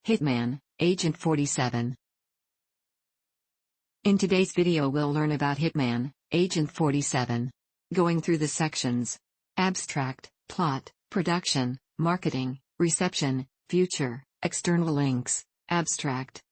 Hitman, Agent 47. In today's video we'll learn about Hitman, Agent 47. Going through the sections. Abstract, plot, production, marketing, reception, future, external links. Abstract.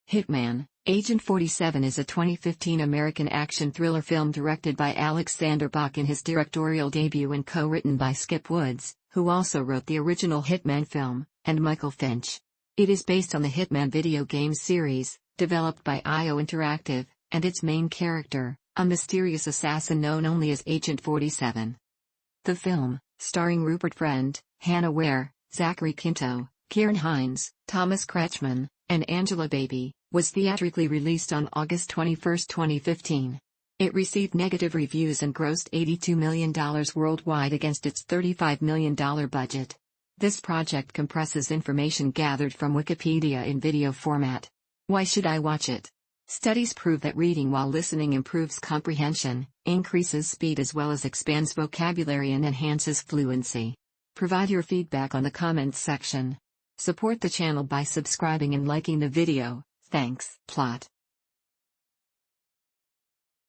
Hitman, Agent 47 is a 2015 American action thriller film directed by Alexander Bach in his directorial debut and co-written by Skip Woods, who also wrote the original Hitman film, and Michael Finch. It is based on the Hitman video game series, developed by IO Interactive, and its main character, a mysterious assassin known only as Agent 47. The film, starring Rupert Friend, Hannah Ware, Zachary Quinto, Kieran Hines, Thomas Kretschmann, and Angela Baby, was theatrically released on August 21, 2015. It received negative reviews and grossed $82 million worldwide against its $35 million budget. This project compresses information gathered from Wikipedia in video format. Why should I watch it? Studies prove that reading while listening improves comprehension, increases speed as well as expands vocabulary and enhances fluency. Provide your feedback on the comments section. Support the channel by subscribing and liking the video, thanks. Plot.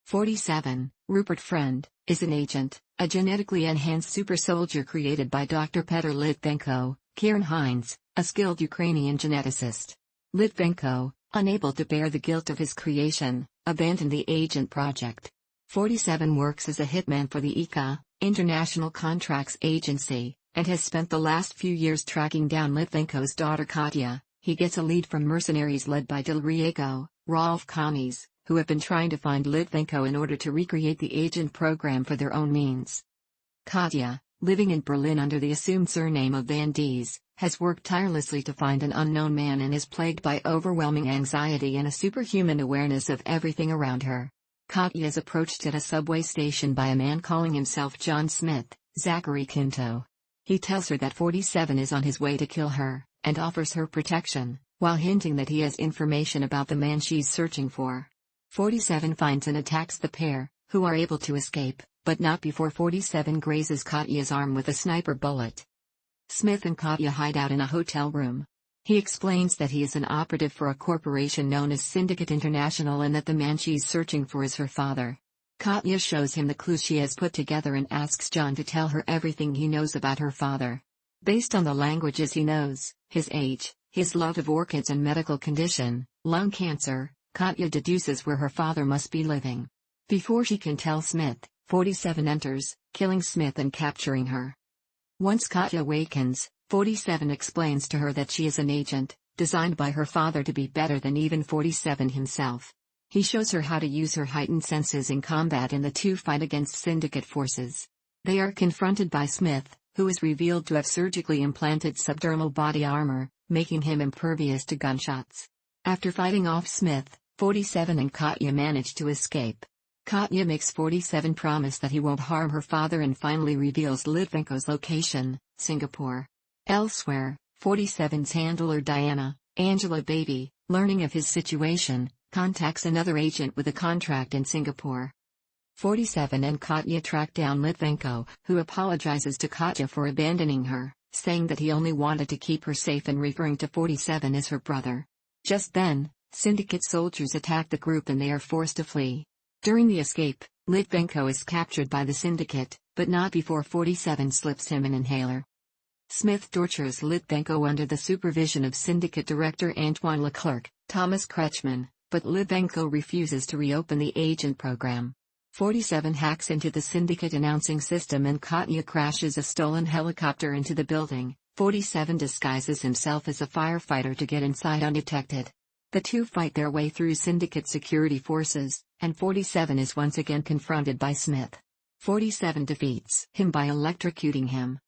47, Rupert Friend, is an agent, a genetically enhanced super soldier created by Dr. Petr Litvenko, Kieran Hines, a skilled Ukrainian geneticist. Litvenko, unable to bear the guilt of his creation, abandoned the agent project. 47 works as a hitman for the ICA, International Contracts Agency, and has spent the last few years tracking down Litvenko's daughter Katya. He gets a lead from mercenaries led by Delriego, Rolf Commies, who have been trying to find Litvenko in order to recreate the agent program for their own means. Katya, living in Berlin under the assumed surname of Van Dies, has worked tirelessly to find an unknown man and is plagued by overwhelming anxiety and a superhuman awareness of everything around her. Katya is approached at a subway station by a man calling himself John Smith, Zachary Quinto. He tells her that 47 is on his way to kill her, and offers her protection, while hinting that he has information about the man she's searching for. 47 finds and attacks the pair, who are able to escape, but not before 47 grazes Katya's arm with a sniper bullet. Smith and Katya hide out in a hotel room. He explains that he is an operative for a corporation known as Syndicate International and that the man she's searching for is her father. Katya shows him the clues she has put together and asks John to tell her everything he knows about her father. Based on the languages he knows, his age, his love of orchids and medical condition, lung cancer, Katya deduces where her father must be living. Before she can tell Smith, 47 enters, killing Smith and capturing her. Once Katya awakens, 47 explains to her that she is an agent, designed by her father to be better than even 47 himself. He shows her how to use her heightened senses in combat and the two fight against syndicate forces. They are confronted by Smith, who is revealed to have surgically implanted subdermal body armor, making him impervious to gunshots. After fighting off Smith, 47 and Katya manage to escape. Katya makes 47 promise that he won't harm her father and finally reveals Litvenko's location, Singapore. Elsewhere, 47's handler Diana, Angela Baby, learning of his situation, contacts another agent with a contract in Singapore. 47 and Katya track down Litvenko, who apologizes to Katya for abandoning her, saying that he only wanted to keep her safe and referring to 47 as her brother. Just then, Syndicate soldiers attack the group and they are forced to flee. During the escape, Litvenko is captured by the Syndicate, but not before 47 slips him an inhaler. Smith tortures Litvenko under the supervision of Syndicate Director Antoine Leclerc, Thomas Kretschmann, but Litvenko refuses to reopen the agent program. 47 hacks into the Syndicate announcing system and Katya crashes a stolen helicopter into the building. 47 disguises himself as a firefighter to get inside undetected. The two fight their way through Syndicate security forces, and 47 is once again confronted by Smith. 47 defeats him by electrocuting him.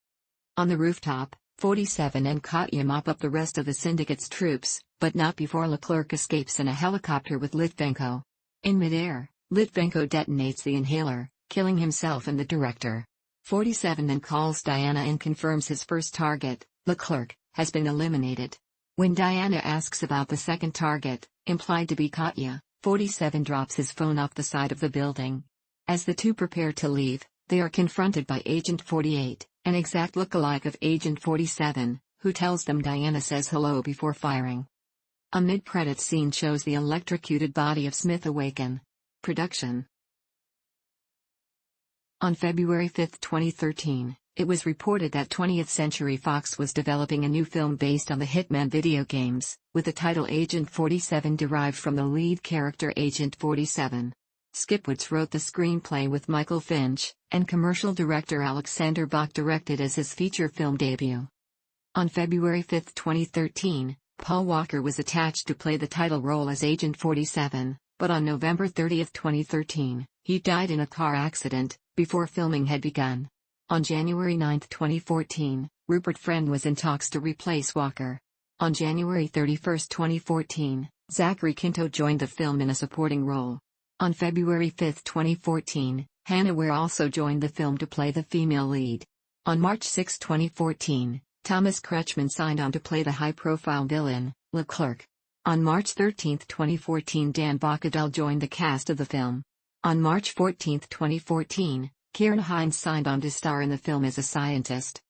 On the rooftop, 47 and Katya mop up the rest of the Syndicate's troops, but not before Leclerc escapes in a helicopter with Litvenko. In midair, Litvenko detonates the inhaler, killing himself and the director. 47 then calls Diana and confirms his first target, Leclerc, has been eliminated. When Diana asks about the second target, implied to be Katya, 47 drops his phone off the side of the building. As the two prepare to leave, they are confronted by Agent 48, an exact lookalike of Agent 47, who tells them Diana says hello before firing. A mid-credits scene shows the electrocuted body of Smith awaken. Production. On February 5, 2013, it was reported that 20th Century Fox was developing a new film based on the Hitman video games, with the title Agent 47 derived from the lead character Agent 47. Skipwoods wrote the screenplay with Michael Finch, and commercial director Alexander Bach directed as his feature film debut. On February 5, 2013, Paul Walker was attached to play the title role as Agent 47, but on November 30, 2013, he died in a car accident, before filming had begun. On January 9, 2014, Rupert Friend was in talks to replace Walker. On January 31, 2014, Zachary Quinto joined the film in a supporting role. On February 5, 2014, Hannah Ware also joined the film to play the female lead. On March 6, 2014, Thomas Kretschmann signed on to play the high-profile villain, Leclerc. On March 13, 2014, Dan Bacadal joined the cast of the film. On March 14, 2014, Kieran Hines signed on to star in the film as a scientist.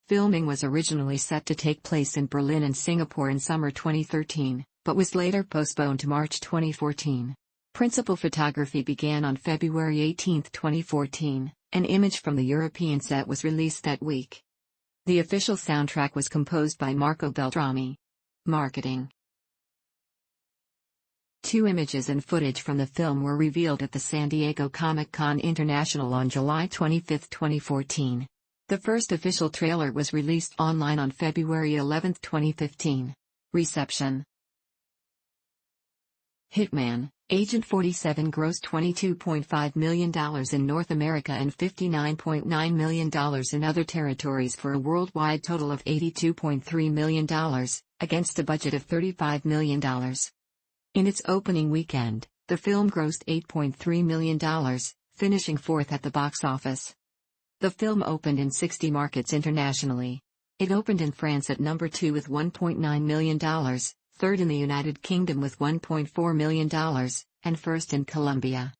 Filming was originally set to take place in Berlin and Singapore in summer 2013, but was later postponed to March 2014. Principal photography began on February 18, 2014. An image from the European set was released that week. The official soundtrack was composed by Marco Beltrami. Marketing. 2 images and footage from the film were revealed at the San Diego Comic-Con International on July 25, 2014. The first official trailer was released online on February 11, 2015. Reception. Hitman, Agent 47 grossed $22.5 million in North America and $59.9 million in other territories for a worldwide total of $82.3 million, against a budget of $35 million. In its opening weekend, the film grossed $8.3 million, finishing 4th at the box office. The film opened in 60 markets internationally. It opened in France at number 2 with $1.9 million, 3rd in the United Kingdom with $1.4 million, and 1st in Colombia.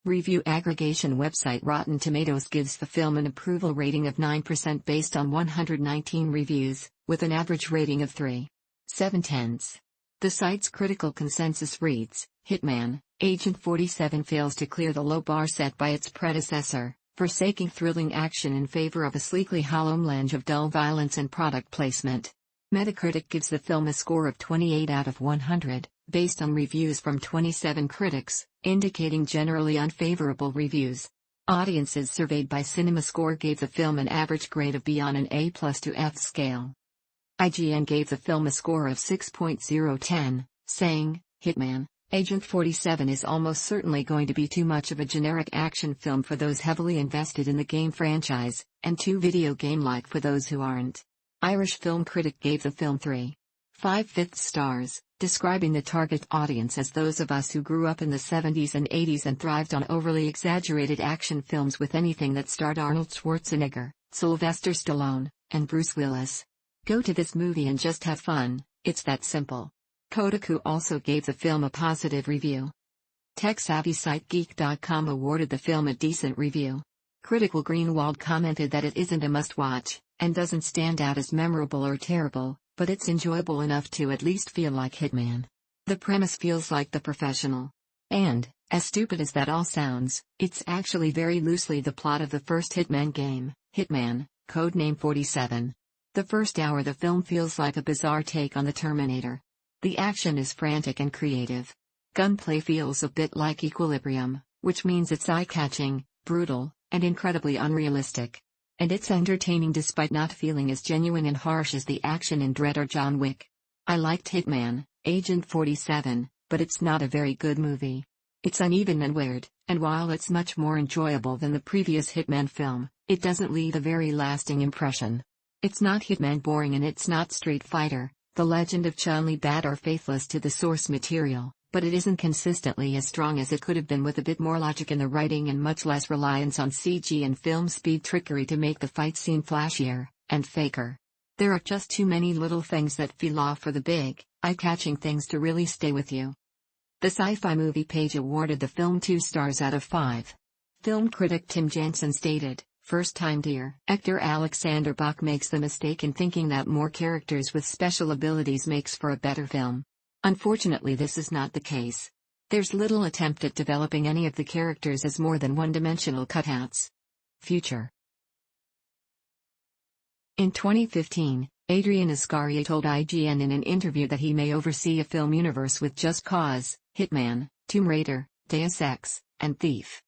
Review aggregation website Rotten Tomatoes gives the film an approval rating of 9% based on 119 reviews, with an average rating of 3.7. The site's critical consensus reads, Hitman, Agent 47 fails to clear the low bar set by its predecessor, forsaking thrilling action in favor of a sleekly hollow melange of dull violence and product placement. Metacritic gives the film a score of 28 out of 100, based on reviews from 27 critics, indicating generally unfavorable reviews. Audiences surveyed by CinemaScore gave the film an average grade of B on an A+ to F scale. IGN gave the film a score of 6.010, saying, Hitman, Agent 47 is almost certainly going to be too much of a generic action film for those heavily invested in the game franchise, and too video game-like for those who aren't. Irish film critic gave the film 3.5 stars, describing the target audience as those of us who grew up in the 70s and 80s and thrived on overly exaggerated action films with anything that starred Arnold Schwarzenegger, Sylvester Stallone, and Bruce Willis. Go to this movie and just have fun, it's that simple. Kotaku also gave the film a positive review. Tech-savvy site Geek.com awarded the film a decent review. Critical Greenwald commented that it isn't a must-watch, and doesn't stand out as memorable or terrible, but it's enjoyable enough to at least feel like Hitman. The premise feels like The Professional. And, as stupid as that all sounds, it's actually very loosely the plot of the first Hitman game, Hitman, codename 47. The first hour the film feels like a bizarre take on the Terminator. The action is frantic and creative. Gunplay feels a bit like Equilibrium, which means it's eye-catching, brutal, and incredibly unrealistic. And it's entertaining despite not feeling as genuine and harsh as the action in Dredd or John Wick. I liked Hitman, Agent 47, but it's not a very good movie. It's uneven and weird, and while it's much more enjoyable than the previous Hitman film, it doesn't leave a very lasting impression. It's not Hitman boring and it's not Street Fighter, The Legend of Chun-Li bad or faithless to the source material, but it isn't consistently as strong as it could have been with a bit more logic in the writing and much less reliance on CG and film speed trickery to make the fight scene flashier and faker. There are just too many little things that feel off for the big, eye-catching things to really stay with you. The Sci-Fi Movie page awarded the film 2 stars out of 5. Film critic Tim Jansen stated, First-time director Alexander Bach makes the mistake in thinking that more characters with special abilities makes for a better film. Unfortunately, this is not the case. There's little attempt at developing any of the characters as more than one-dimensional cutouts. Future. In 2015, Adrian Iscariot told IGN in an interview that he may oversee a film universe with Just Cause, Hitman, Tomb Raider, Deus Ex, and Thief.